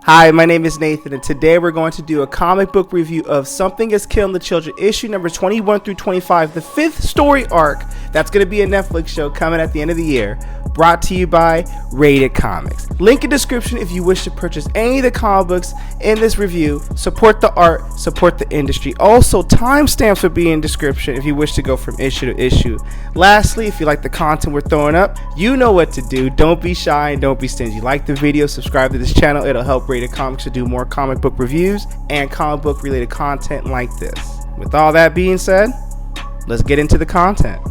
Hi, my name is Nathan, and today we're going to do a comic book review of Something is Killing the Children, issue number 21 through 25, the 5th story arc. That's going to be a Netflix show coming at the end of the year, brought to you by RatedComics. Link in description if you wish to purchase any of the comic books in this review. Support the art, support the industry. Also, timestamps will be in description if you wish to go from issue to issue. Lastly, if you like the content we're throwing up, you know what to do. Don't be shy and don't be stingy. Like the video, subscribe to this channel. It'll help Rated Comics to do more comic book reviews and comic book related content like this. With all that being said, let's get into the content.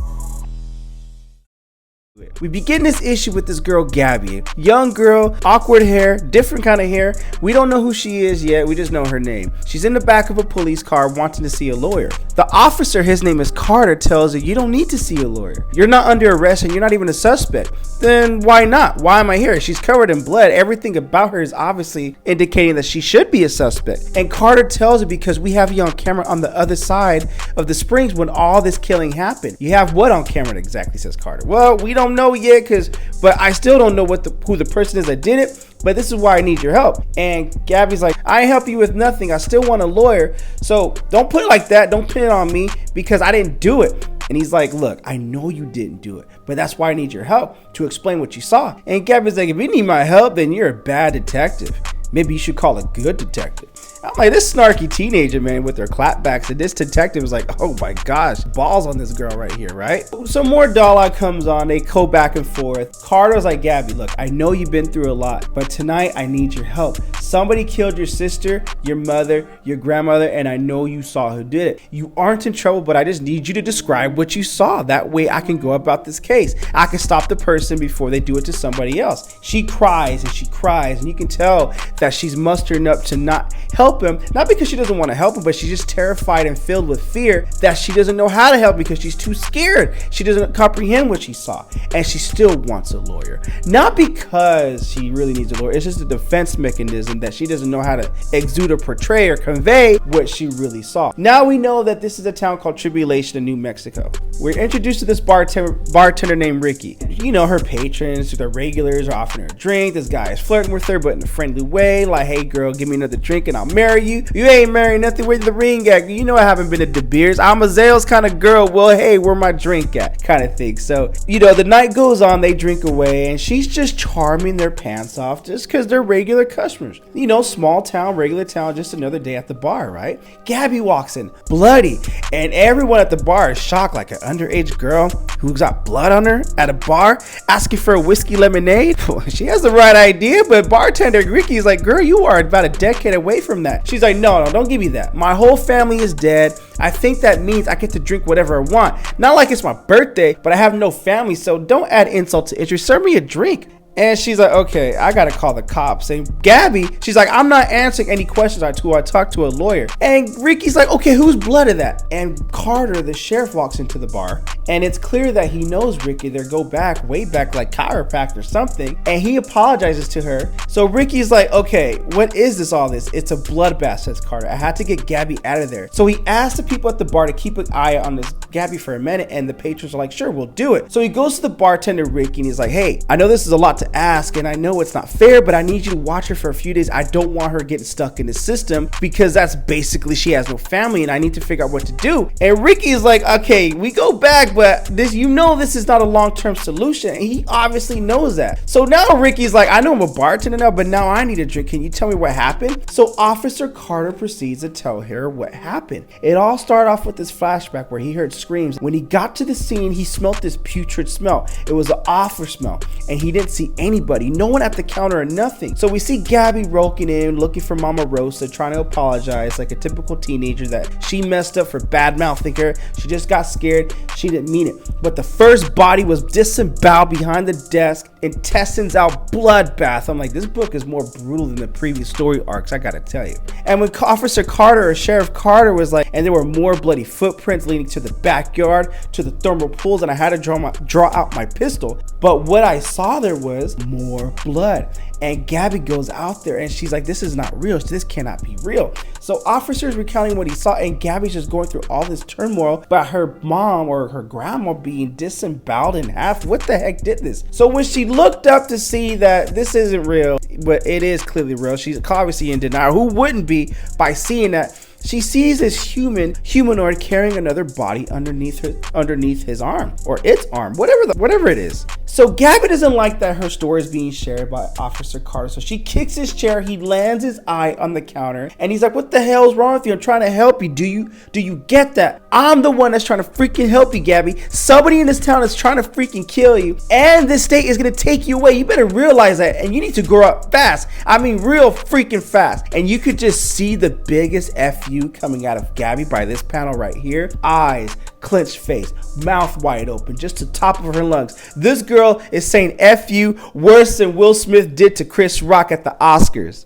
We begin this issue with this girl Gabby, young girl, awkward hair, different kind of hair. We don't know who she is yet, we just know her name. She's in the back of a police car wanting to see a lawyer. The officer, his name is Carter, tells her you don't need to see a lawyer. You're not under arrest and you're not even a suspect. Then why not? Why am I here? She's covered in blood. Everything about her is obviously indicating that she should be a suspect. And Carter tells her because we have you on camera on the other side of the springs when all this killing happened. You have what on camera exactly, says Carter. Well, we don't know yet, but I still don't know who the person is that did it, but this is why I need your help. And Gabby's like, I ain't help you with nothing. I still want a lawyer. So don't put it like that. Don't pin it on me because I didn't do it. And he's like, look, I know you didn't do it, but that's why I need your help to explain what you saw. And Gabby's like, if you need my help, then you're a bad detective. Maybe you should call a good detective. I'm like, this snarky teenager, man, with their clapbacks, and this detective is like, oh my gosh, balls on this girl right here, right? So more dialogue comes on, they go back and forth. Carter's like, Gabby, look, I know you've been through a lot, but tonight I need your help. Somebody killed your sister, your mother, your grandmother, and I know you saw who did it. You aren't in trouble, but I just need you to describe what you saw. That way I can go about this case. I can stop the person before they do it to somebody else. She cries and she cries, and you can tell that she's mustering up to not help him, not because she doesn't want to help him, but she's just terrified and filled with fear that she doesn't know how to help because she's too scared. She doesn't comprehend what she saw, and she still wants a lawyer. Not because she really needs a lawyer, it's just a defense mechanism that she doesn't know how to exude or portray or convey what she really saw. Now we know that this is a town called Tribulation in New Mexico. We're introduced to this bartender named Ricky. You know, her patrons, the regulars are offering her a drink. This guy is flirting with her, but in a friendly way, like, hey girl, give me another drink and I'll marry you. You ain't married nothing. Where's the ring at? You know I haven't been to De Beers. I'm a Zales kind of girl. Well, hey, where my drink at? Kind of thing. So, you know, the night goes on, they drink away, and she's just charming their pants off just because they're regular customers. You know, small town, regular town, just another day at the bar, right? Gabby walks in, bloody, and everyone at the bar is shocked, like an underage girl who's got blood on her at a bar asking for a whiskey lemonade. She has the right idea, but bartender Ricky's like, girl, you are about a decade away from that. She's like, no, don't give me that. My whole family is dead. I think that means I get to drink whatever I want. Not like it's my birthday, but I have no family, so don't add insult to injury. Serve me a drink. And she's like, okay, I gotta call the cops. And Gabby, she's like, I'm not answering any questions until I talk to a lawyer. And Ricky's like, okay, whose blood is that? And Carter, the sheriff, walks into the bar, and it's clear that he knows Ricky. They go back, way back, like chiropractor or something, and he apologizes to her. So Ricky's like, okay, what is this, all this? It's a bloodbath, says Carter. I had to get Gabby out of there. So he asked the people at the bar to keep an eye on this Gabby for a minute, and the patrons are like, sure, we'll do it. So he goes to the bartender, Ricky, and he's like, hey, I know this is a lot to ask, and I know it's not fair, but I need you to watch her for a few days. I don't want her getting stuck in the system because that's basically, she has no family, and I need to figure out what to do. And Ricky is like, okay, we go back, but this, you know, this is not a long-term solution, and he obviously knows that. So now Ricky's like, I know I'm a bartender now, but now I need a drink. Can you tell me what happened? So Officer Carter proceeds to tell her what happened. It all started off with this flashback where he heard screams. When he got to the scene, he smelled this putrid smell. It was an awful smell, and he didn't see anybody, no one at the counter or nothing. So we see Gabby rolling in, looking for Mama Rosa, trying to apologize like a typical teenager that she messed up for bad mouthing her. She just got scared. She didn't mean it. But the first body was disemboweled behind the desk intestines out bloodbath. I'm like, this book is more brutal than the previous story arcs, I gotta tell you. And when Officer Carter or Sheriff Carter was like, and there were more bloody footprints leading to the backyard, to the thermal pools, and I had to draw out my pistol. But what I saw there was more blood. And Gabby goes out there and she's like, this is not real. This cannot be real. So officers recounting what he saw, and Gabby's just going through all this turmoil about her mom or her grandma being disemboweled in half. What the heck did this? So when she looked up to see that this isn't real, but it is clearly real, she's obviously in denial. Who wouldn't be by seeing that? She sees this humanoid carrying another body underneath his arm, or its arm, whatever it is. So Gabby doesn't like that her story is being shared by Officer Carter. So she kicks his chair. He lands his eye on the counter, and he's like, "What the hell is wrong with you? I'm trying to help you. Do you get that? I'm the one that's trying to freaking help you, Gabby. Somebody in this town is trying to freaking kill you, and this state is gonna take you away. You better realize that, and you need to grow up fast. I mean, real freaking fast." And you could just see the biggest FU coming out of Gabby by this panel right here. Eyes, clenched face, mouth wide open, just the top of her lungs. This girl is saying F you worse than Will Smith did to Chris Rock at the Oscars.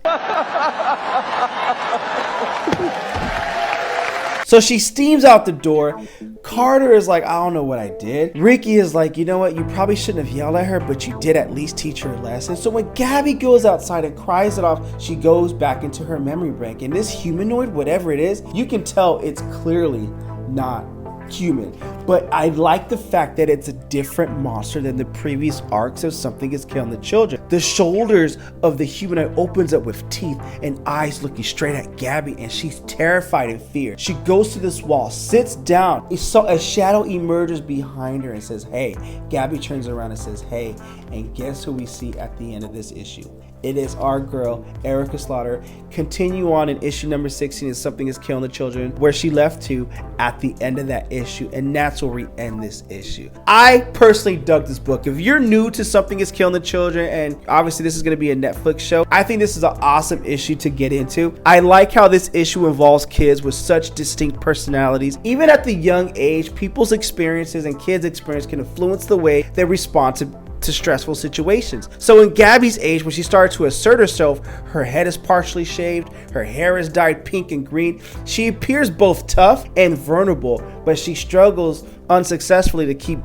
So she steams out the door. Carter is like, I don't know what I did. Ricky is like, you know what? You probably shouldn't have yelled at her, but you did at least teach her a lesson. So when Gabby goes outside and cries it off, she goes back into her memory bank. And this humanoid, whatever it is, you can tell it's clearly not human. But I like the fact that it's a different monster than the previous arcs of Something is Killing the Children. The shoulders of the humanoid opens up with teeth and eyes looking straight at Gabby, and she's terrified in fear. She goes to this wall, sits down. A shadow emerges behind her and says, hey. Gabby turns around and says, hey. And guess who we see at the end of this issue? It is our girl, Erica Slaughter. Continue on in issue number 16 of Something is Killing the Children, where she left to at the end of that issue, and that's where we end this issue. I personally dug this book. If you're new to Something is Killing the Children, and obviously this is going to be a Netflix show, I think this is an awesome issue to get into. I like how this issue involves kids with such distinct personalities. Even at the young age, people's experiences and kids' experience can influence the way they respond to stressful situations. So in Gabby's age, when she started to assert herself, her head is partially shaved, her hair is dyed pink and green. She appears both tough and vulnerable, but she struggles unsuccessfully to keep,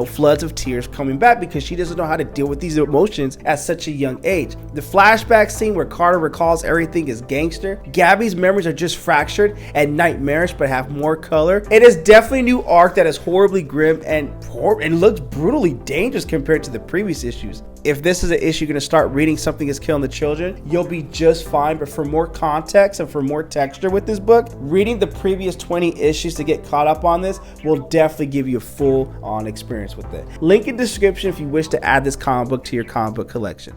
floods of tears coming back because she doesn't know how to deal with these emotions at such a young age. The flashback scene where Carter recalls everything is gangster. Gabby's memories are just fractured and nightmarish, but have more color. It is definitely a new arc that is horribly grim and looks brutally dangerous compared to the previous issues. If this is an issue you're going to start reading Something is Killing the Children, you'll be just fine. But for more context and for more texture with this book, reading the previous 20 issues to get caught up on this will definitely give you a full-on experience with it. Link in description if you wish to add this comic book to your comic book collection.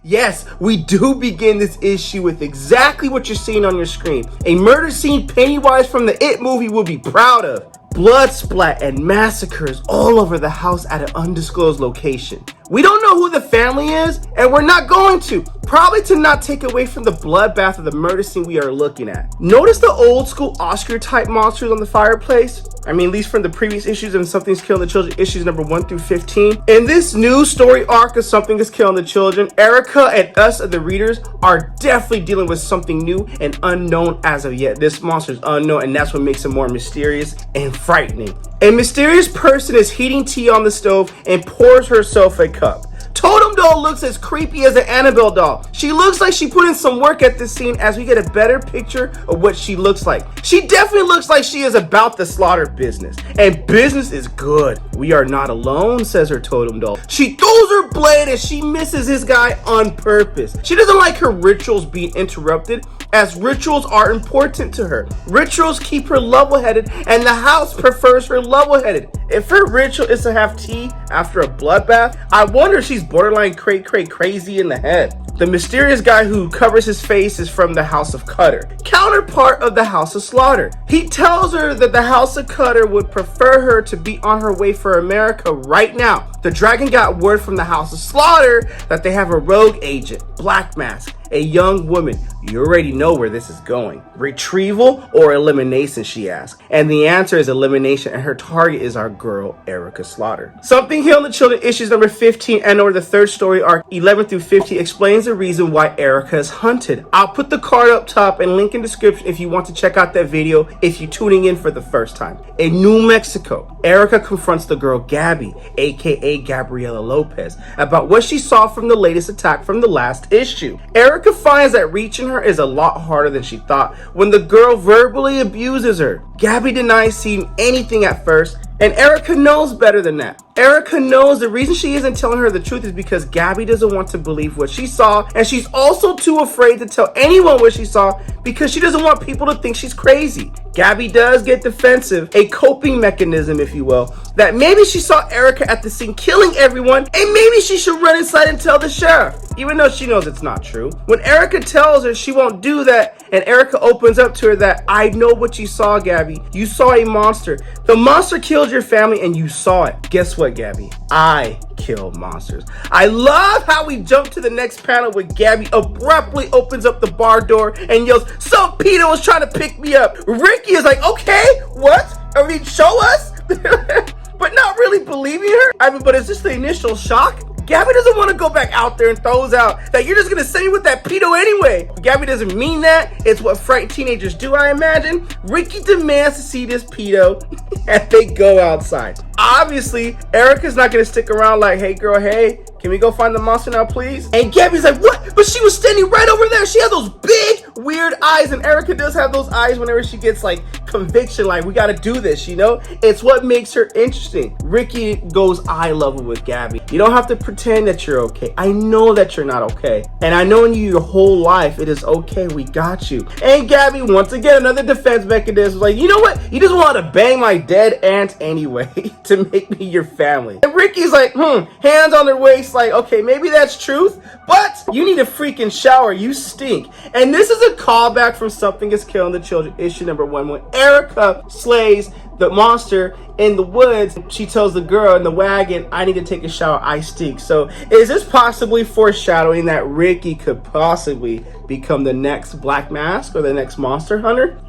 Yes, we do begin this issue with exactly what you're seeing on your screen. A murder scene Pennywise from the It movie will be proud of. Blood splat and massacres all over the house at an undisclosed location. We don't know who the family is, and we're not going to. Probably to not take away from the bloodbath of the murder scene we are looking at. Notice the old school Oscar type monsters on the fireplace? I mean, at least from the previous issues of Something's Killing the Children, issues number 1 through 15. In this new story arc of Something is Killing the Children, Erica and us, the readers, are definitely dealing with something new and unknown as of yet. This monster is unknown, and that's what makes it more mysterious and frightening. A mysterious person is heating tea on the stove and pours herself a cup. Totem Doll looks as creepy as an Annabelle doll. She looks like she put in some work at this scene as we get a better picture of what she looks like. She definitely looks like she is about the slaughter business, and business is good. We are not alone, says her Totem Doll. She throws her blade as she misses his guy on purpose. She doesn't like her rituals being interrupted, as rituals are important to her. Rituals keep her level-headed, and the house prefers her level-headed. If her ritual is to have tea after a bloodbath, I wonder if she's borderline crazy in the head. The mysterious guy who covers his face is from the House of Cutter, counterpart of the House of Slaughter. He tells her that the House of Cutter would prefer her to be on her way for America right now. The dragon got word from the House of Slaughter that they have a rogue agent, Black Mask, a young woman. You already know where this is going. Retrieval or elimination, she asks. And the answer is elimination, and her target is our girl, Erica Slaughter. Something Killing the Children issues number 15 and or the third story arc 11 through 50 explains the reason why Erica is hunted. I'll put the card up top and link in description if you want to check out that video if you're tuning in for the first time. In New Mexico, Erica confronts the girl Gabby, aka Gabriela Lopez, about what she saw from the latest attack from the last issue. Erica finds that reaching her is a lot harder than she thought when the girl verbally abuses her. Gabby denies seeing anything at first, and Erica knows better than that. Erica knows the reason she isn't telling her the truth is because Gabby doesn't want to believe what she saw, and she's also too afraid to tell anyone what she saw because she doesn't want people to think she's crazy. Gabby does get defensive, a coping mechanism, if you will, that maybe she saw Erica at the scene killing everyone, and maybe she should run inside and tell the sheriff, even though she knows it's not true. When Erica tells her she won't do that, and Erica opens up to her that, I know what you saw, Gabby. You saw a monster. The monster killed your family, and you saw it. Guess what, Gabby? I kill monsters. I love how we jump to the next panel where Gabby abruptly opens up the bar door and yells, some pedo is trying to pick me up. Ricky is like, okay, what? I mean, show us? But not really believing her. I mean, but is this the initial shock? Gabby doesn't want to go back out there and throws out that you're just going to send me with that pedo anyway. Gabby doesn't mean that. It's what frightened teenagers do, I imagine. Ricky demands to see this pedo and they go outside. Obviously, Erica's not going to stick around like, hey girl, hey, can we go find the monster now, please? And Gabby's like, what? But she was standing right over there. She has those big, weird eyes. And Erica does have those eyes whenever she gets like conviction, like we got to do this, you know? It's what makes her interesting. Ricky goes eye level with Gabby. You don't have to pretend that you're okay. I know that you're not okay. And I know in you your whole life, it is okay. We got you. And Gabby, once again, another defense mechanism. Like, you know what? You just want to bang my dead aunt anyway to make me your family. And Ricky's like, hands on their waist, like, okay, maybe that's truth, but you need a freaking shower. You stink. And this is a callback from Something is Killing the Children, issue number 1, when Erica slays the monster in the woods. She tells the girl in the wagon, I need to take a shower, I stink. So is this possibly foreshadowing that Ricky could possibly become the next Black Mask or the next monster hunter?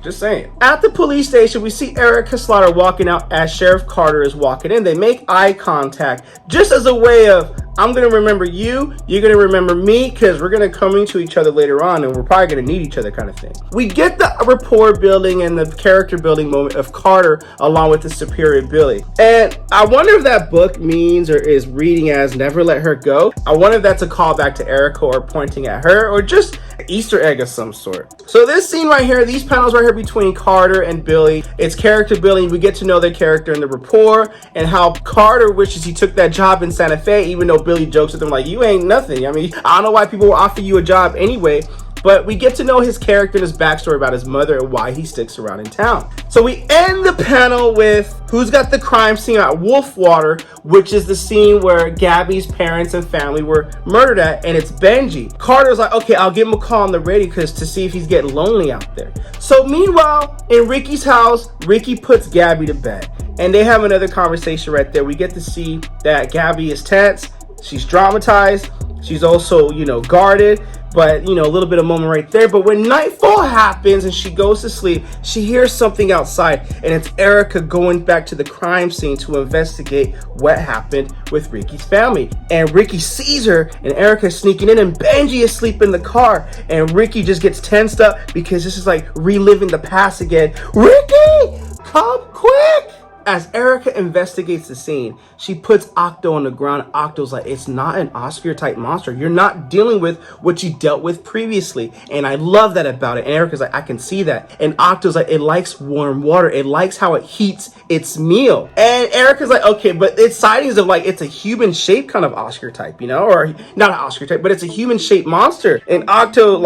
Just saying. At the police station, we see Erica Slaughter walking out as Sheriff Carter is walking in. They make eye contact just as a way of, I'm going to remember you, you're going to remember me, because we're going to come into each other later on and we're probably going to need each other kind of thing. We get the rapport building and the character building moment of Carter along with the superior Billy. And I wonder if that book means or is reading as Never Let Her Go. I wonder if that's a callback to Erica or pointing at her or just an Easter egg of some sort. So this scene right here, these panels right here between Carter and Billy, it's character building. We get to know their character and the rapport and how Carter wishes he took that job in Santa Fe, even though Billy jokes with him like, you ain't nothing. I mean, I don't know why people will offer you a job anyway. But we get to know his character and his backstory about his mother and why he sticks around in town. So we end the panel with who's got the crime scene at Wolfwater, which is the scene where Gabby's parents and family were murdered at, and it's Benji. Carter's like, okay, I'll give him a call on the radio because to see if he's getting lonely out there. So meanwhile, in Ricky's house, Ricky puts Gabby to bed, and they have another conversation right there. We get to see that Gabby is tense, she's dramatized, she's also, guarded. But, a little bit of moment right there. But when nightfall happens and she goes to sleep, she hears something outside. And it's Erica going back to the crime scene to investigate what happened with Ricky's family. And Ricky sees her and Erica's sneaking in and Benji is asleep in the car. And Ricky just gets tensed up because this is like reliving the past again. Ricky, come quick! As Erica investigates the scene, she puts Octo on the ground. Octo's like, it's not an Oscar type monster. You're not dealing with what you dealt with previously. And I love that about it. And Erica's like, I can see that. And Octo's like, it likes warm water. It likes how it heats its meal. And Erica's like, okay, but it's sightings of like, it's a human shaped kind of Oscar type, or not an Oscar type, but it's a human shaped monster. And Octo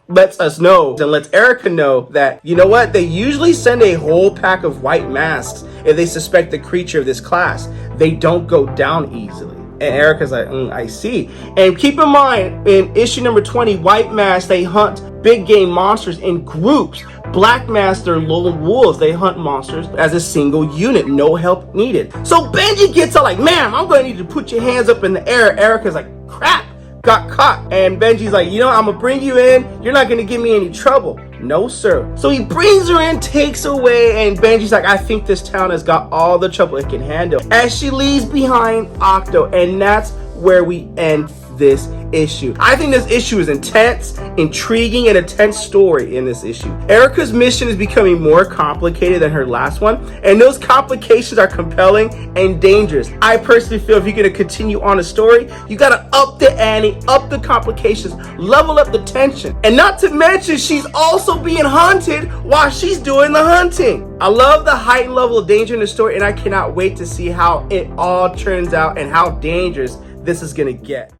lets us know and lets Erica know that, what? They usually send a whole pack of white masks if they suspect the creature of this class. They don't go down easily. And Erica's like, I see. And keep in mind, in issue number 20, white masks, they hunt big game monsters in groups. Black masks, they're lone wolves. They hunt monsters as a single unit. No help needed. So Benji gets up like, ma'am, I'm going to need you to put your hands up in the air. Erica's like, crap. got caught. And Benji's like, you know, I'm gonna bring you in. You're not gonna give me any trouble. No, sir. So he brings her in, takes her away, and Benji's like, I think this town has got all the trouble it can handle. As she leaves behind Octo, and that's where we end this issue. I think this issue is intense, intriguing, and a tense story in this issue. Erica's mission is becoming more complicated than her last one, and those complications are compelling and dangerous. I personally feel if you're going to continue on a story, you got to up the ante, up the complications, level up the tension. And not to mention, she's also being hunted while she's doing the hunting. I love the heightened level of danger in the story, and I cannot wait to see how it all turns out and how dangerous this is going to get.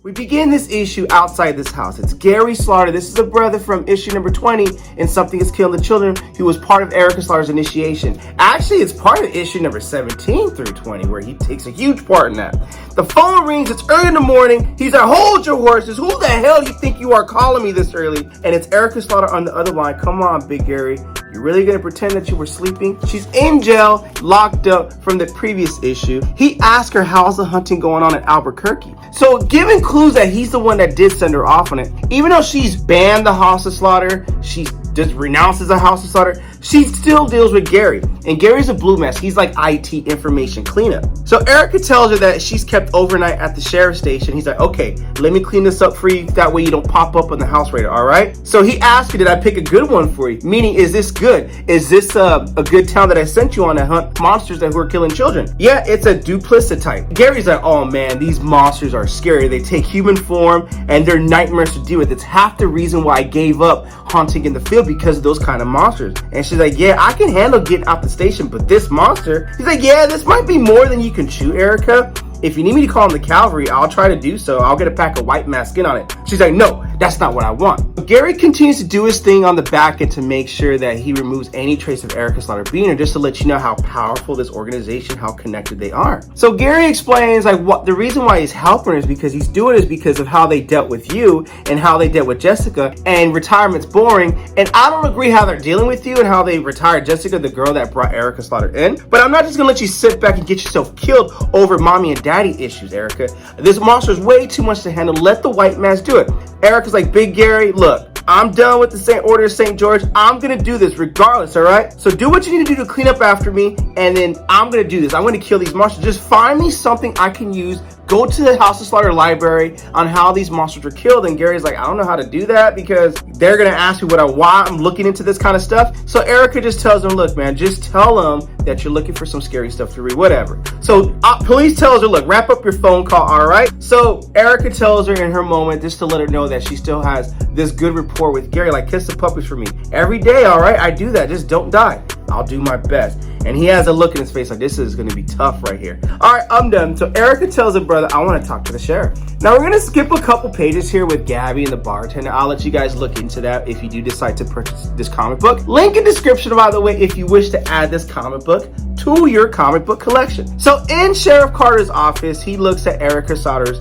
We begin this issue outside this house. It's Gary Slaughter. This is a brother from issue number 20 in Something is Killing the Children, who was part of Erica Slaughter's initiation. Actually, it's part of issue number 17 through 20, where he takes a huge part in that. The phone rings. It's early in the morning. He's like, hold your horses. Who the hell do you think you are calling me this early? And it's Erica Slaughter on the other line. Come on, Big Gary. You're really gonna pretend that you were sleeping? She's in jail, locked up from the previous issue. He asked her, how's the hunting going on in Albuquerque? So given clues that he's the one that did send her off on it, even though she's banned the House of Slaughter, she just renounces the House of Slaughter, she still deals with Gary. And Gary's a blue mess. He's like IT information cleanup. So Erica tells her that she's kept overnight at the sheriff's station. He's like, okay, let me clean this up for you. That way you don't pop up on the house radar, all right? So he asked her, did I pick a good one for you? Meaning, is this good? Is this a good town that I sent you on to hunt monsters that were killing children? Yeah, it's a duplicit type. Gary's like, oh man, these monsters are scary. They take human form and they're nightmares to deal with. It's half the reason why I gave up hunting in the field, because of those kind of monsters. And she's like, yeah, I can handle getting out the station, but this monster, he's like, yeah, this might be more than you can chew, Erica. If you need me to call in the cavalry, I'll try to do so. I'll get a pack of white mask skin on it. She's like, no, that's not what I want. Gary continues to do his thing on the back end to make sure that he removes any trace of Erica Slaughter being her, just to let you know how powerful this organization, how connected they are. So Gary explains like what the reason why he's helping her is because he's doing it is because of how they dealt with you and how they dealt with Jessica, and retirement's boring. And I don't agree how they're dealing with you and how they retired Jessica, the girl that brought Erica Slaughter in. But I'm not just gonna let you sit back and get yourself killed over mommy and daddy issues, Erica. This monster's way too much to handle. Let the white mask do it. Erica's like, Big Gary, look, I'm done with the St. Order of St. George. I'm gonna do this regardless, all right? So do what you need to do to clean up after me, and then I'm gonna do this. I'm gonna kill these monsters. Just find me something I can use. Go to the House of Slaughter library on how these monsters were killed. And Gary's like, I don't know how to do that because they're gonna ask me why I'm looking into this kind of stuff. So Erica just tells him, look, man, just tell them that you're looking for some scary stuff to read, whatever. So police tells her, look, wrap up your phone call, all right? So Erica tells her in her moment, just to let her know that she still has this good rapport with Gary, like, kiss the puppies for me every day, all right? I do that, just don't die. I'll do my best. And he has a look in his face like, this is gonna be tough right here. All right, I'm done. So Erica tells her brother, I wanna talk to the sheriff. Now we're gonna skip a couple pages here with Gabby and the bartender. I'll let you guys look into that if you do decide to purchase this comic book. Link in description, by the way, if you wish to add this comic book to your comic book collection. So in Sheriff Carter's office, he looks at Erica Soder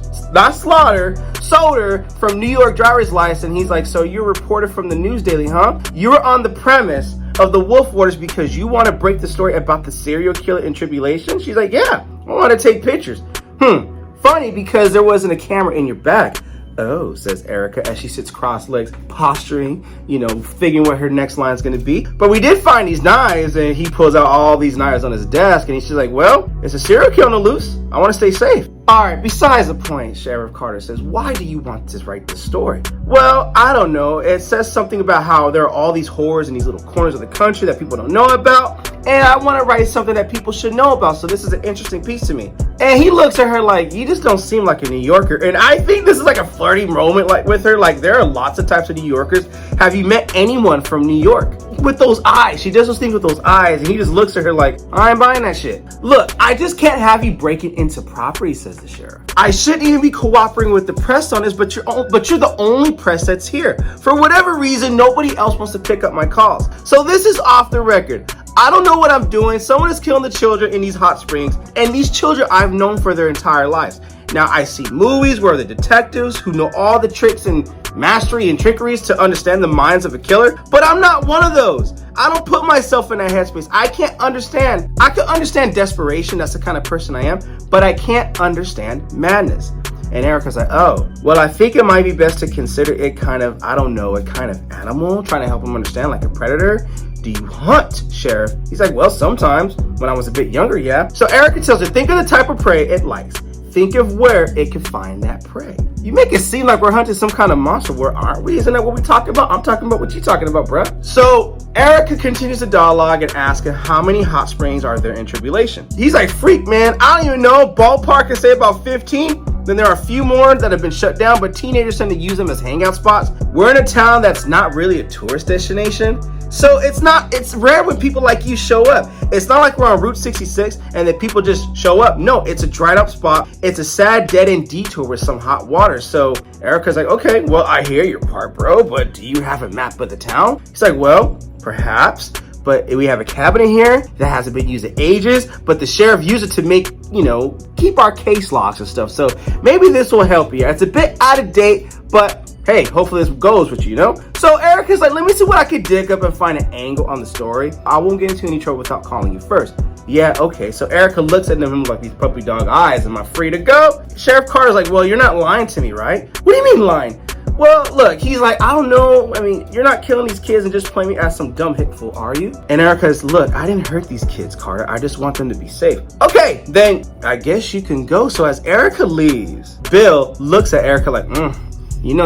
from New York driver's license. He's like, so you're a reporter from the News Daily, huh? You were on the premise of the Wolf Warders because you want to break the story about the serial killer in tribulation? She's like, yeah, I want to take pictures. Funny because there wasn't a camera in your bag. Oh, says Erica as she sits cross-legs, posturing, you know, figuring what her next line is going to be. But we did find these knives, and he pulls out all these knives on his desk, and he's just like, well, it's a serial killer on the loose. I want to stay safe. All right, besides the point, Sheriff Carter says, why do you want to write this story? Well, I don't know. It says something about how there are all these horrors in these little corners of the country that people don't know about, and I want to write something that people should know about, so this is an interesting piece to me. And he looks at her like, you just don't seem like a New Yorker. And I think this is like a flirty moment like with her. Like, there are lots of types of New Yorkers. Have you met anyone from New York? With those eyes. She does those things with those eyes, and he just looks at her like, I ain't buying that shit. Look, I just can't have you breaking into property, says the sheriff. I shouldn't even be cooperating with the press on this, but you're the only press that's here. For whatever reason, nobody else wants to pick up my calls. So this is off the record. I don't know what I'm doing. Someone is killing the children in these hot springs, and these children I've known for their entire lives. Now, I see movies where the detectives who know all the tricks and mastery and trickeries to understand the minds of a killer, but I'm not one of those. I don't put myself in that headspace. I can't understand. I can understand desperation. That's the kind of person I am, but I can't understand madness. And Erica's like, oh, well, I think it might be best to consider it kind of, I don't know, a kind of animal, trying to help him understand, like a predator. Do you hunt, Sheriff? He's like, well, sometimes, when I was a bit younger, yeah. So Erica tells her, think of the type of prey it likes. Think of where it can find that prey. You make it seem like we're hunting some kind of monster. Where aren't we? Isn't that what we talking about? I'm talking about what you talking about, bruh. So Erica continues the dialogue and asks him how many hot springs are there in Tribulation. He's like, freak, man, I don't even know. Ballpark can say about 15. Then there are a few more that have been shut down, but teenagers tend to use them as hangout spots. We're in a town that's not really a tourist destination. So it's rare when people like you show up. It's not like we're on Route 66 and that people just show up. No, it's a dried up spot. It's a sad dead end detour with some hot water. So Erica's like, okay, well, I hear your part, bro, but do you have a map of the town? He's like, well, perhaps. But we have a cabinet here that hasn't been used in ages, but the sheriff used it to make, keep our case logs and stuff. So maybe this will help you. It's a bit out of date, but hey, hopefully this goes with you, So Erica's like, let me see what I can dig up and find an angle on the story. I won't get into any trouble without calling you first. Yeah, okay. So Erica looks at him like these puppy dog eyes. Am I free to go? Sheriff Carter's like, well, you're not lying to me, right? What do you mean lying? Well, look, he's like, I don't know. I mean, you're not killing these kids and just playing me as some dumb hick fool, are you? And Erica's, look, I didn't hurt these kids, Carter. I just want them to be safe. Okay, then I guess you can go. So as Erica leaves, Bill looks at Erica like,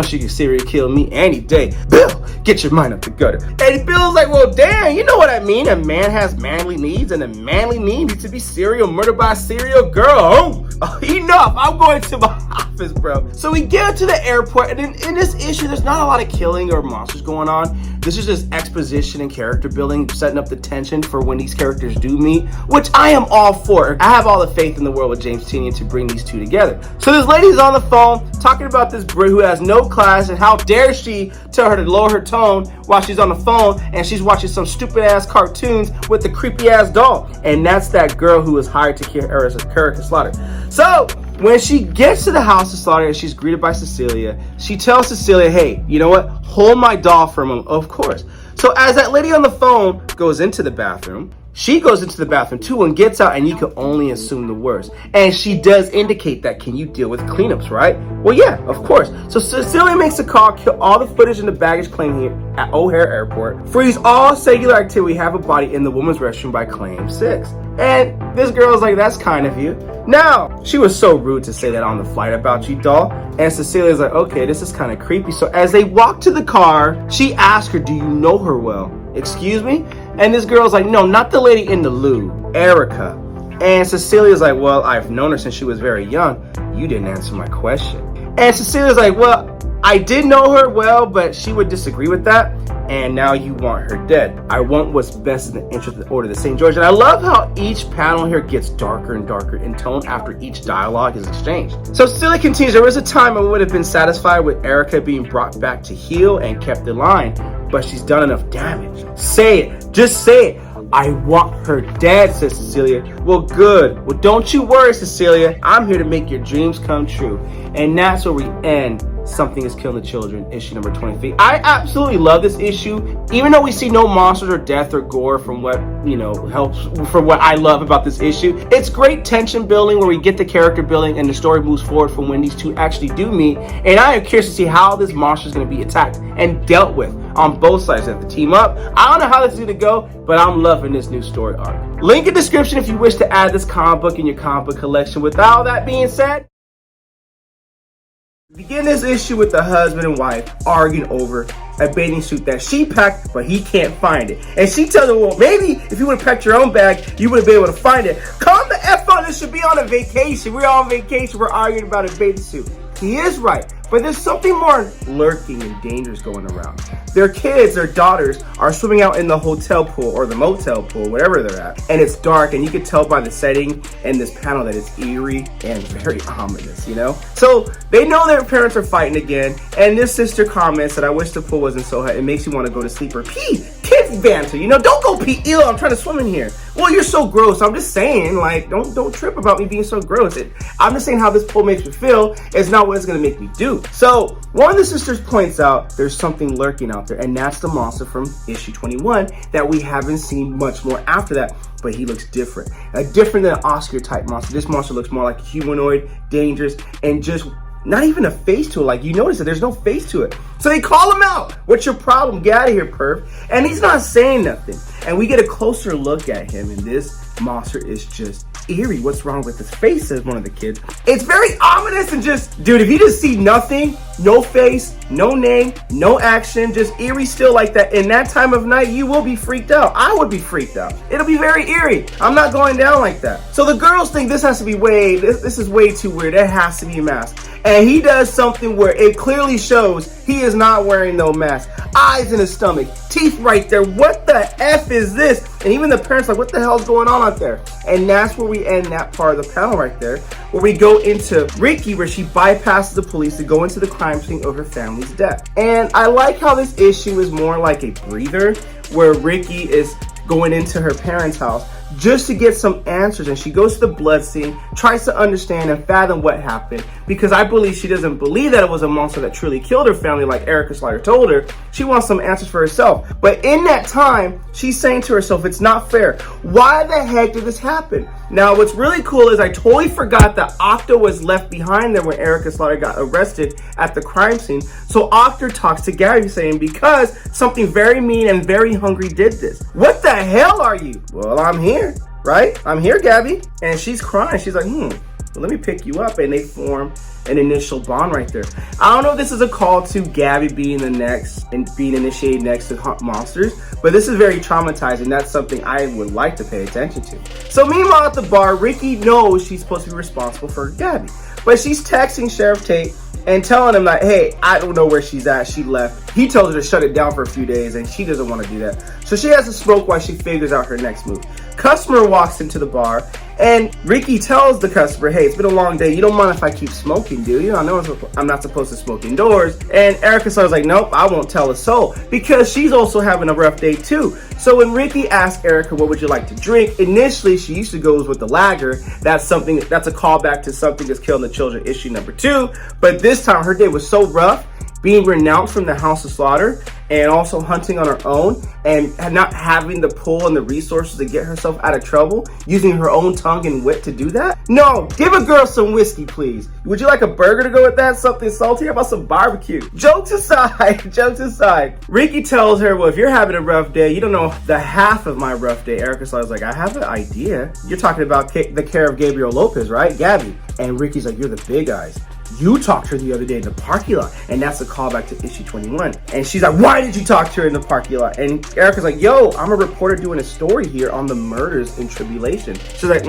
she can serial kill me any day. Bill, get your mind up the gutter. And Bill's like, well, damn, you know what I mean? A man has manly needs, and a manly need needs to be serial murdered by a serial girl. Oh, enough. I'm going to my office, bro. So we get to the airport, and in this issue, there's not a lot of killing or monsters going on. This is just exposition and character building, setting up the tension for when these characters do meet, which I am all for. I have all the faith in the world with James Tynion to bring these two together. So this lady's on the phone talking about this Brit who has no class, and how dare she tell her to lower her tone while she's on the phone and she's watching some stupid ass cartoons with the creepy ass doll. And that's that girl who was hired to kill her as a character slaughter. So when she gets to the house of Slaughter and she's greeted by Cecilia, she tells Cecilia, hey, you know what? Hold my doll for a moment. Of course. So as that lady on the phone goes into the bathroom, she goes into the bathroom too and gets out, and you can only assume the worst. And she does indicate that, can you deal with cleanups, right? Well, yeah, of course. So Cecilia makes a call, kill all the footage in the baggage claim here at O'Hare Airport, freeze all cellular activity, have a body in the woman's restroom by claim 6. And this girl's like, that's kind of you. Now, she was so rude to say that on the flight about you, doll. And Cecilia's like, okay, this is kind of creepy. So as they walk to the car, she asks her, do you know her well? Excuse me? And this girl's like, no, not the lady in the loo, Erica. And Cecilia's like, well, I've known her since she was very young. You didn't answer my question. And Cecilia's like, well, I did know her well, but she would disagree with that. And now you want her dead. I want what's best in the interest of the Order of the St. George. And I love how each panel here gets darker and darker in tone after each dialogue is exchanged. So Cecilia continues, there was a time I would have been satisfied with Erica being brought back to heal and kept in line, but she's done enough damage. Say it. Just say it. I want her dead, says Cecilia. Well, good. Well, don't you worry, Cecilia. I'm here to make your dreams come true. And that's where we end Something is Killing the Children, issue number 23. I absolutely love this issue, even though we see no monsters or death or gore from what, helps from what I love about this issue. It's great tension building where we get the character building and the story moves forward from when these two actually do meet. And I am curious to see how this monster is going to be attacked and dealt with on both sides. They have to team up. I don't know how this is going to go, but I'm loving this new story arc. Link in description if you wish to add this comic book in your comic book collection. With all that being said, begin this issue with the husband and wife arguing over a bathing suit that she packed, but he can't find it. And she tells him, well, maybe if you would have packed your own bag, you would have been able to find it. Calm the F on, this should be on a vacation. We're on vacation, we're arguing about a bathing suit. He is right, but there's something more lurking and dangerous going around. Their kids, their daughters, are swimming out in the hotel pool or the motel pool, whatever they're at, and it's dark, and you can tell by the setting and this panel that it's eerie and very ominous, So they know their parents are fighting again, and this sister comments that I wish the pool wasn't so hot. It makes you want to go to sleep or pee. Kids banter, don't go pee. Ew, I'm trying to swim in here. Well, you're so gross. I'm just saying, like, don't trip about me being so gross. I'm just saying how this pool makes me feel. It's not what it's going to make me do. So one of the sisters points out there's something lurking out there, and that's the monster from issue 21 that we haven't seen much more after that. But he looks different. Different than an Oscar type monster. This monster looks more like a humanoid, dangerous, and just not even a face to it. Like, you notice that there's no face to it. So they call him out. What's your problem? Get out of here, perv. And he's not saying nothing. And we get a closer look at him, and this monster is just eerie. What's wrong with his face, says one of the kids. It's very ominous and just, dude, if you just see nothing, no face, no name, no action, just eerie still like that, in that time of night, you will be freaked out. I would be freaked out. It'll be very eerie. I'm not going down like that. So the girls think this has to be this is way too weird. It has to be a mask. And he does something where it clearly shows he is not wearing no mask. Eyes in his stomach, teeth right there. What the F is this? And even the parents like, what the hell's going on out there? And that's where we end that part of the panel right there, where we go into Ricky, where she bypasses the police to go into the crime scene of her family's death. And I like how this issue is more like a breather, where Ricky is going into her parents' house just to get some answers, and she goes to the blood scene, tries to understand and fathom what happened, because I believe she doesn't believe that it was a monster that truly killed her family like Erica Slater told her. She wants some answers for herself. But in that time, she's saying to herself, it's not fair. Why the heck did this happen? Now, what's really cool is I totally forgot that Octo was left behind there when Erica Slater got arrested at the crime scene. So Octo talks to Gabby saying, because something very mean and very hungry did this. What the hell are you? Well, I'm here, right? I'm here, Gabby. And she's crying. She's like, well, let me pick you up. And they form an initial bond right there. I don't know if this is a call to Gabby being the next and being initiated next to hunt monsters, but this is very traumatizing. That's something I would like to pay attention to. So meanwhile at the bar, Ricky knows she's supposed to be responsible for Gabby, but she's texting Sheriff Tate and telling him like, hey, I don't know where she's at. She left. He tells her to shut it down for a few days, and she doesn't want to do that. So she has to smoke while she figures out her next move. Customer walks into the bar, and Ricky tells the customer, hey, it's been a long day. You don't mind if I keep smoking, do you? I know I'm not supposed to smoke indoors. And Erica Slater's like, nope, I won't tell a soul, because she's also having a rough day too. So when Ricky asks Erica, what would you like to drink? Initially, she used to go with the lager. That's a callback to Something Is Killing the Children, issue number 2. But this time, her day was so rough, being renounced from the House of Slaughter and also hunting on her own and not having the pull and the resources to get herself out of trouble, using her own tongue and wit to do that. No, give a girl some whiskey, please. Would you like a burger to go with that? Something salty? How about some barbecue? Jokes aside, Ricky tells her, well, if you're having a rough day, you don't know the half of my rough day. Erica Slater's like, I have an idea. You're talking about the care of Gabriel Lopez, right? Gabby. And Ricky's like, you're the big eyes. You talked to her the other day in the parking lot, and that's a callback to issue 21. And she's like, why did you talk to her in the parking lot? And Erica's like, yo, I'm a reporter doing a story here on the murders in Tribulation. She's like,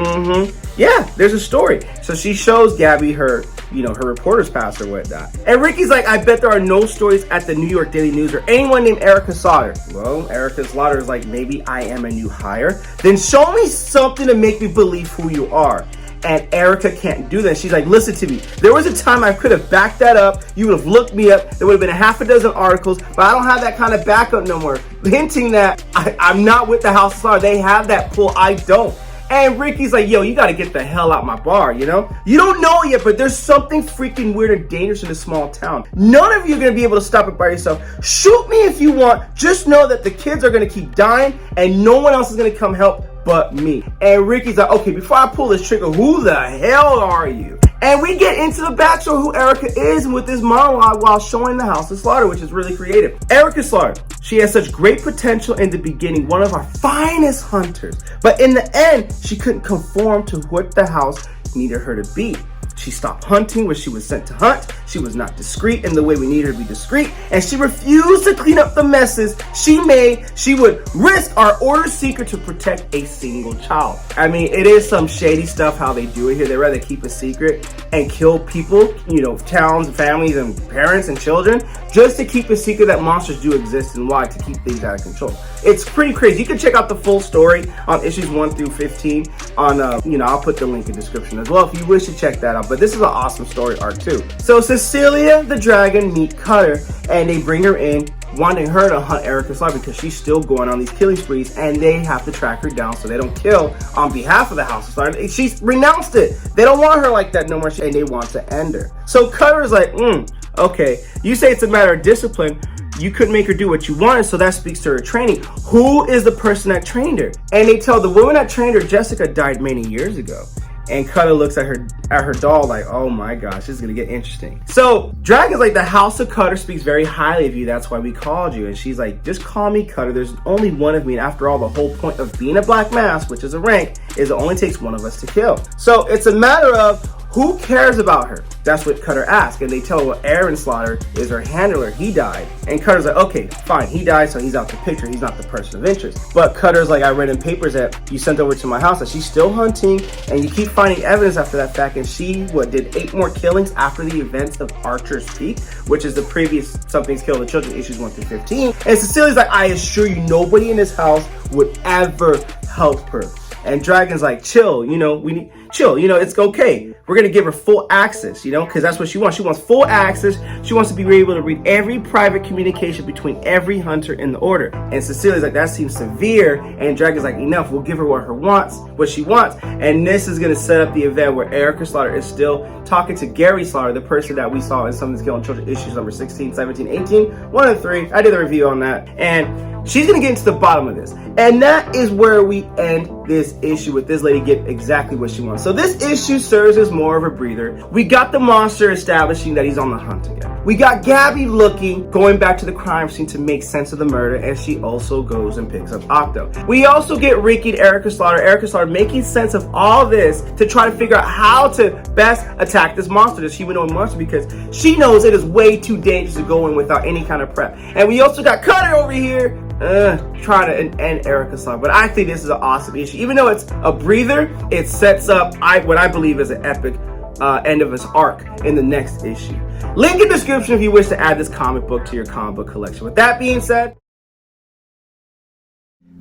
yeah, there's a story. So she shows Gabby her reporter's pass or whatnot. And Ricky's like, I bet there are no stories at the New York Daily News or anyone named Erica Slaughter. Well, Erica Slaughter is like, maybe I am a new hire. Then show me something to make me believe who you are. And Erica can't do that. She's like, listen to me. There was a time I could have backed that up. You would have looked me up. There would have been a half a dozen articles, but I don't have that kind of backup no more. Hinting that I'm not with the House of Slaughter. They have that pull. I don't. And Ricky's like, yo, you got to get the hell out my bar, you know? You don't know yet, but there's something freaking weird and dangerous in this small town. None of you are going to be able to stop it by yourself. Shoot me if you want. Just know that the kids are going to keep dying and no one else is going to come help but me. And Ricky's like, okay, before I pull this trigger, who the hell are you? And we get into the backstory who Erica is with this monologue while showing the House of Slaughter, which is really creative. Erica Slaughter, she has such great potential in the beginning, one of our finest hunters. But in the end, she couldn't conform to what the house needed her to be. She stopped hunting where she was sent to hunt. She was not discreet in the way we need her to be discreet. And she refused to clean up the messes she made. She would risk our order secret to protect a single child. I mean, it is some shady stuff how they do it here. They rather keep a secret and kill people, towns, families, and parents and children just to keep a secret that monsters do exist and why, to keep things out of control. It's pretty crazy. You can check out the full story on issues 1 through 15 on, I'll put the link in the description as well if you wish to check that out. But this is an awesome story arc too. So Cecilia the dragon meet Cutter, and they bring her in, wanting her to hunt Erica Slaughter because she's still going on these killing sprees, and they have to track her down so they don't kill on behalf of the House of Slaughter. She's renounced it. They don't want her like that no more, and they want to end her. So Cutter's like, okay, you say it's a matter of discipline. You couldn't make her do what you wanted, so that speaks to her training. Who is the person that trained her? And they tell the woman that trained her, Jessica, died many years ago. And Cutter looks at her doll like, oh my gosh, this is gonna get interesting. So Dragon's like, the House of Cutter speaks very highly of you. That's why we called you. And she's like, just call me Cutter. There's only one of me. And after all, the whole point of being a black mask, which is a rank, is it only takes one of us to kill. So it's a matter of who cares about her? That's what Cutter asked. And they tell her, well, Aaron Slaughter is her handler. He died. And Cutter's like, okay, fine. He died, so he's out the picture. He's not the person of interest. But Cutter's like, I read in papers that you sent over to my house that she's still hunting, and you keep finding evidence after that fact. And she, did 8 more killings after the events of Archer's Peak, which is the previous Something's Killed the Children, issues 1 through 15. And Cecilia's like, I assure you, nobody in this house would ever help her. And Dragon's like, chill, chill, it's okay. We're gonna give her full access, because that's what she wants. She wants full access. She wants to be able to read every private communication between every hunter in the order. And Cecilia's like, that seems severe. And Dragon's like, enough, we'll give her what she wants. And this is gonna set up the event where Erica Slaughter is still talking to Gary Slaughter, the person that we saw in Something's Killing Children issues number 16, 17, 18, 1 and 3. I did a review on that. And she's gonna get into the bottom of this. And that is where we end this issue, with this lady get exactly what she wants. So this issue serves as more of a breather. We got the monster establishing that he's on the hunt again. We got Gabby going back to the crime scene to make sense of the murder, and she also goes and picks up Octo. We also get Ricky and Erica Slaughter making sense of all this to try to figure out how to best attack this monster, this humanoid monster, because she knows it is way too dangerous to go in without any kind of prep. And we also got Cutter over here trying to end Erica Slaughter. But I think this is an awesome issue. Even though it's a breather, it sets up what I believe is an epic end of his arc in the next issue. Link in the description if you wish to add this comic book to your comic book collection. With that being said,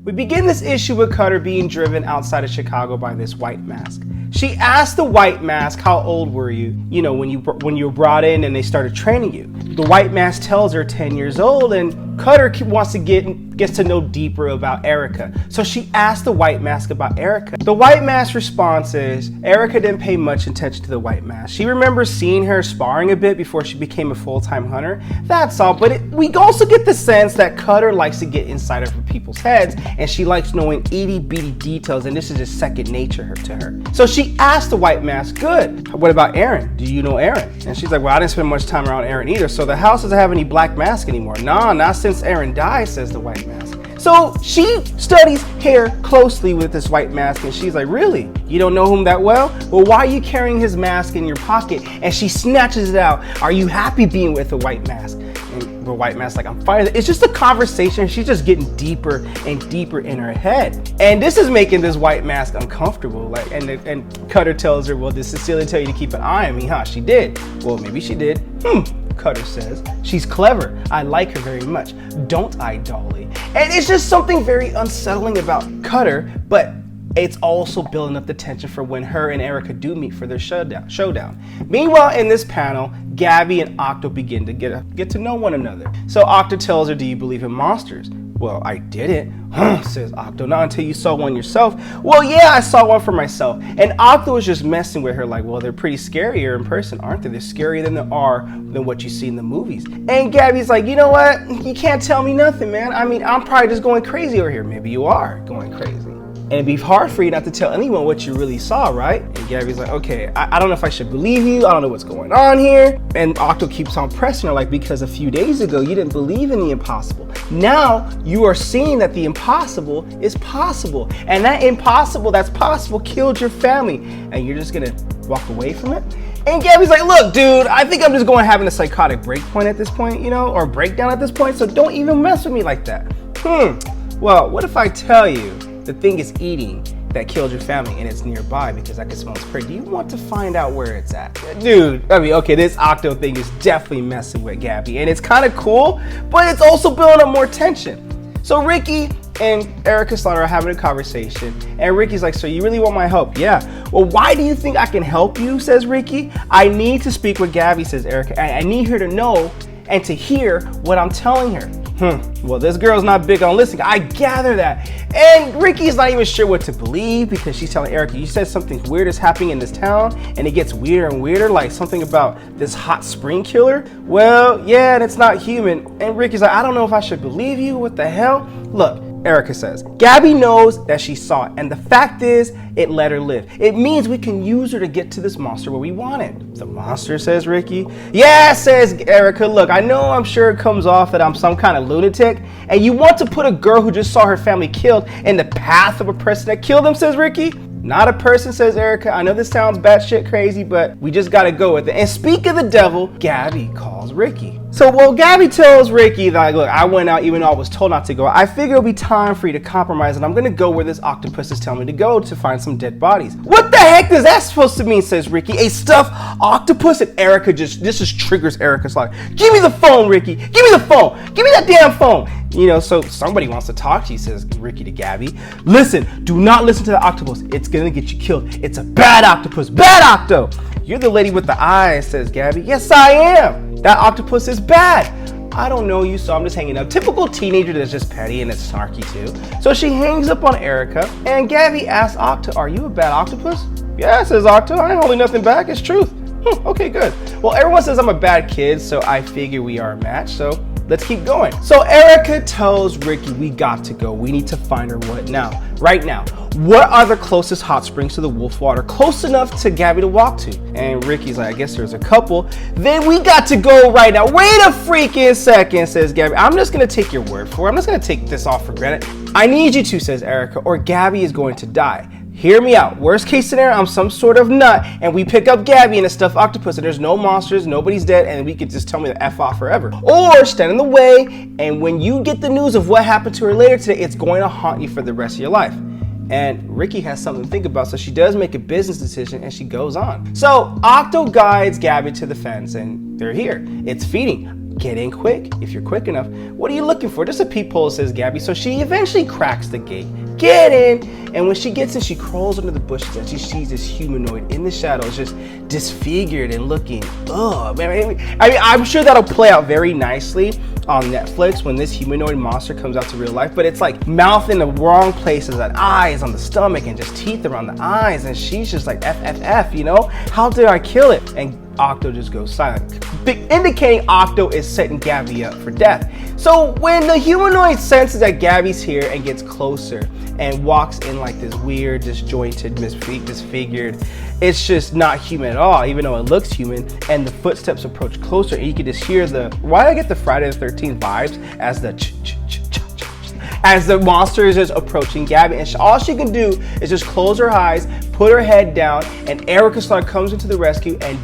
we begin this issue with Cutter being driven outside of Chicago by this white mask. She asked the white mask, how old were you, when you were brought in and they started training you. The white mask tells her 10 years old, and Cutter wants to gets to know deeper about Erica. So she asked the white mask about Erica. The white mask response is, Erica didn't pay much attention to the white mask. She remembers seeing her sparring a bit before she became a full-time hunter. That's all, but we also get the sense that Cutter likes to get inside of people's heads, and she likes knowing itty-bitty details, and this is just second nature to her. So she asked the white mask, good, what about Aaron? Do you know Aaron? And she's like, well, I didn't spend much time around Aaron either, so the house doesn't have any black mask anymore. Nah, not since Aaron died, says the white mask. So she studies hair closely with this white mask, and she's like, really? You don't know him that well? Well, why are you carrying his mask in your pocket? And she snatches it out. Are you happy being with a white mask? And the white mask's like, I'm fine. It's just a conversation. She's just getting deeper and deeper in her head. And this is making this white mask uncomfortable. And Cutter tells her, well, did Cecilia tell you to keep an eye on me, huh? She did. Well, maybe she did. Cutter says. She's clever. I like her very much. Don't I, Dolly? And it's just something very unsettling about Cutter, but it's also building up the tension for when her and Erica do meet for their showdown. Meanwhile, in this panel, Gabby and Octo begin to get to know one another. So Octo tells her, do you believe in monsters? Well, I didn't, says Octo, not until you saw one yourself. Well, yeah, I saw one for myself. And Octo was just messing with her like, well, they're pretty scarier in person, aren't they? They're scarier than what you see in the movies. And Gabby's like, you know what? You can't tell me nothing, man. I mean, I'm probably just going crazy over here. Maybe you are going crazy. And it'd be hard for you not to tell anyone what you really saw, right? And Gabby's like, okay, I don't know if I should believe you. I don't know what's going on here. And Octo keeps on pressing her like, because a few days ago, you didn't believe in the impossible. Now you are seeing that the impossible is possible. And that impossible that's possible killed your family. And you're just gonna walk away from it? And Gabby's like, look, dude, I think I'm just going having a psychotic breakpoint at this point, or breakdown at this point. So don't even mess with me like that. Well, what if I tell you the thing is eating that killed your family and it's nearby because I can smell its prey? Do you want to find out where it's at? Dude, I mean, okay, this Octo thing is definitely messing with Gabby, and it's kind of cool, but it's also building up more tension. So Ricky and Erica Slaughter are having a conversation, and Ricky's like, so you really want my help? Yeah. Well, why do you think I can help you, says Ricky. I need to speak with Gabby, says Erica. I need her to know and to hear what I'm telling her. Well, this girl's not big on listening. I gather that. And Ricky's not even sure what to believe because she's telling Erica, you said something weird is happening in this town, and it gets weirder and weirder, like something about this hot spring killer. Well, yeah, and it's not human. And Ricky's like, I don't know if I should believe you. What the hell? Look, Erica says. Gabby knows that she saw it, and the fact is, it let her live. It means we can use her to get to this monster where we want it. The monster, says Ricky. Yeah, says Erica, look, I know I'm sure it comes off that I'm some kind of lunatic, and you want to put a girl who just saw her family killed in the path of a person that killed them, says Ricky. Not a person, says Erica. I know this sounds batshit crazy, but we just gotta go with it. And speak of the devil, Gabby calls Ricky. So, well, Gabby tells Ricky that, look, I went out even though I was told not to go. I figure it'll be time for you to compromise, and I'm gonna go where this octopus is telling me to go to find some dead bodies. What the heck is that supposed to mean, says Ricky? A stuffed octopus? And Erica this just triggers Erica's like, give me the phone, Ricky. Give me the phone. Give me that damn phone. You know, so somebody wants to talk to you, says Ricky to Gabby. Listen, do not listen to the octopus. It's gonna get you killed. It's a bad octopus. Bad octo. You're the lady with the eyes, says Gabby. Yes, I am. That octopus is bad. I don't know you, so I'm just hanging up. Typical teenager that's just petty and it's snarky too. So she hangs up on Erica, and Gabby asks Octo, are you a bad octopus? Yeah, says Octo. I ain't holding nothing back. It's truth. Okay, good. Well, everyone says I'm a bad kid, so I figure we are a match, so let's keep going. So Erica tells Ricky, we got to go. We need to find her right now. What are the closest hot springs to the Wolf Water? Close enough to Gabby to walk to. And Ricky's like, I guess there's a couple. Then we got to go right now. Wait a freaking second, says Gabby. I'm just gonna take your word for it. I'm just gonna take this all for granted. I need you to, says Erica, or Gabby is going to die. Hear me out. Worst case scenario, I'm some sort of nut, and we pick up Gabby and a stuffed octopus, and there's no monsters, nobody's dead, and we could just tell me to F off forever. Or stand in the way, and when you get the news of what happened to her later today, it's going to haunt you for the rest of your life. And Ricky has something to think about, so she does make a business decision, and she goes on. So Octo guides Gabby to the fence, and they're here. It's feeding. Get in quick, if you're quick enough. What are you looking for? Just a peephole, says Gabby. So she eventually cracks the gate. Get in! And when she gets in, she crawls under the bushes and she sees this humanoid in the shadows, just disfigured and looking, ugh. I mean, I'm sure that'll play out very nicely on Netflix when this humanoid monster comes out to real life, but it's like mouth in the wrong places, and eyes on the stomach and just teeth around the eyes, and she's just like FFF, you know? How did I kill it? And Octo just goes silent, indicating Octo is setting Gabby up for death. So when the humanoid senses that Gabby's here and gets closer and walks in like this weird, disjointed, disfigured, it's just not human at all, even though it looks human, and the footsteps approach closer, and you can just hear why did I get the Friday the 13th vibes as as the monster is just approaching Gabby, and all she can do is just close her eyes, put her head down, and Erica Slaughter comes into the rescue and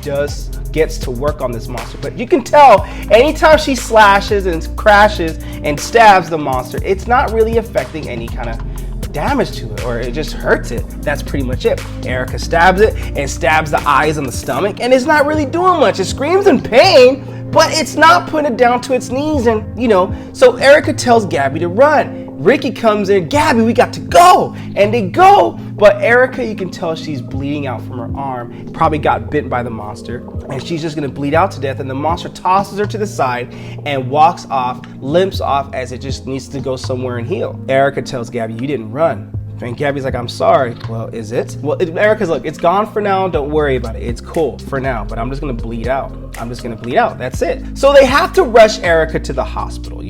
gets to work on this monster. But you can tell anytime she slashes and crashes and stabs the monster, it's not really affecting any kind of damage to it, or it just hurts it. That's pretty much it. Erica stabs it and stabs the eyes on the stomach, and it's not really doing much. It screams in pain, but it's not putting it down to its knees, and so Erica tells Gabby to run. Ricky comes in, Gabby, we got to go, and they go, but Erica, you can tell she's bleeding out from her arm, probably got bitten by the monster, and she's just gonna bleed out to death, and the monster tosses her to the side and walks off, limps off as it just needs to go somewhere and heal. Erica tells Gabby, you didn't run. And Gabby's like, I'm sorry. Well, is it? Well, Erica's like, it's gone for now. Don't worry about it. It's cool for now, but I'm just gonna bleed out. That's it. So they have to rush Erica to the hospital,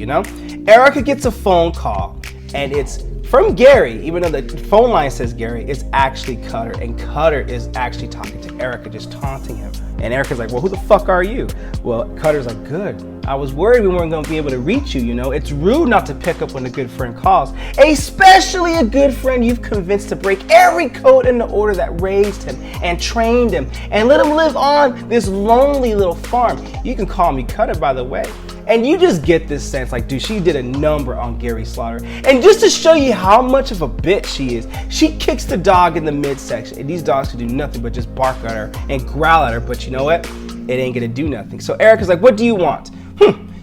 Erica gets a phone call, and it's from Gary, even though the phone line says Gary, it's actually Cutter, and Cutter is actually talking to Erica, just taunting him. And Erica's like, well, who the fuck are you? Well, Cutter's like, good. I was worried we weren't gonna be able to reach you, It's rude not to pick up when a good friend calls, especially a good friend you've convinced to break every code in the order that raised him and trained him and let him live on this lonely little farm. You can call me Cutter, by the way. And you just get this sense like, dude, she did a number on Gary Slaughter. And just to show you how much of a bitch she is, she kicks the dog in the midsection. And these dogs can do nothing but just bark at her and growl at her. But you know what? It ain't gonna do nothing. So Erica's like, what do you want?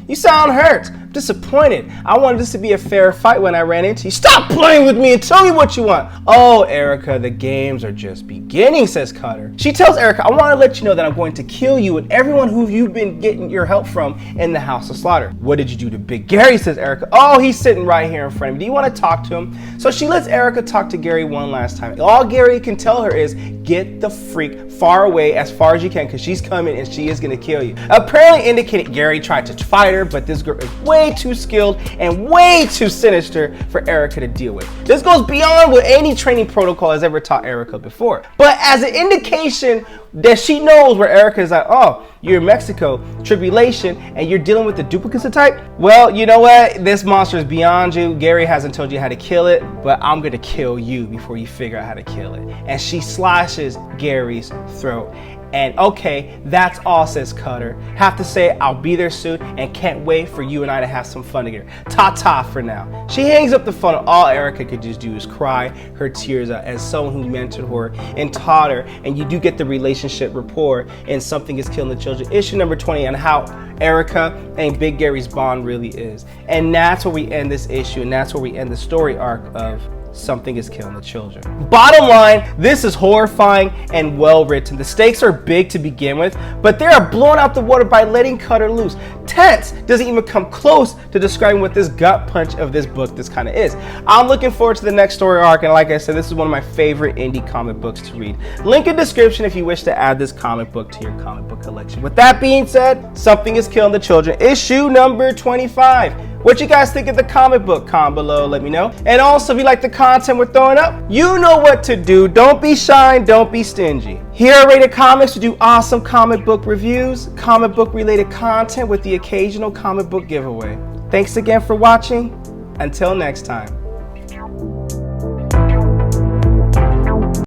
You sound hurt. I'm disappointed. I wanted this to be a fair fight when I ran into you. Stop playing with me and tell me what you want. Oh, Erica, the games are just beginning, says Cutter. She tells Erica, I want to let you know that I'm going to kill you and everyone who you've been getting your help from in the House of Slaughter. What did you do to Big Gary, says Erica. Oh, he's sitting right here in front of me. Do you want to talk to him? So she lets Erica talk to Gary one last time. All Gary can tell her is, get the freak far away as far as you can, because she's coming and she is going to kill you. Apparently indicated Gary tried to fight her, but this girl is way way too skilled and way too sinister for Erica to deal with. This goes beyond what any training protocol has ever taught Erica before. But as an indication that she knows where Erica is like, oh, you're in Mexico, tribulation, and you're dealing with the duplicates of type? Well, you know what? This monster is beyond you. Gary hasn't told you how to kill it, but I'm gonna kill you before you figure out how to kill it. And she slashes Gary's throat. And okay, that's all, says Cutter. Have to say I'll be there soon and can't wait for you and I to have some fun together. Ta-ta for now. She hangs up the phone and all Erica could just do is cry her tears out as someone who mentored her and taught her. And you do get the relationship rapport in Something Is Killing the Children, issue number 20, on how Erica and Big Gary's bond really is. And that's where we end this issue, and that's where we end the story arc of Something Is Killing the Children. Bottom line, this is horrifying and well written. The stakes are big to begin with, but they are blown out the water by letting Cutter loose. Tense doesn't even come close to describing what this gut punch of this book this kind of is. I'm looking forward to the next story arc, and like I said, this is one of my favorite indie comic books to read. Link in description if you wish to add this comic book to your comic book collection. With that being said, Something Is Killing the Children, issue number 25. What you guys think of the comic book? Comment below, let me know. And also, if you like the content we're throwing up, you know what to do. Don't be shy and don't be stingy. Here at Rated Comics, we do awesome comic book reviews, comic book related content with the occasional comic book giveaway. Thanks again for watching. Until next time.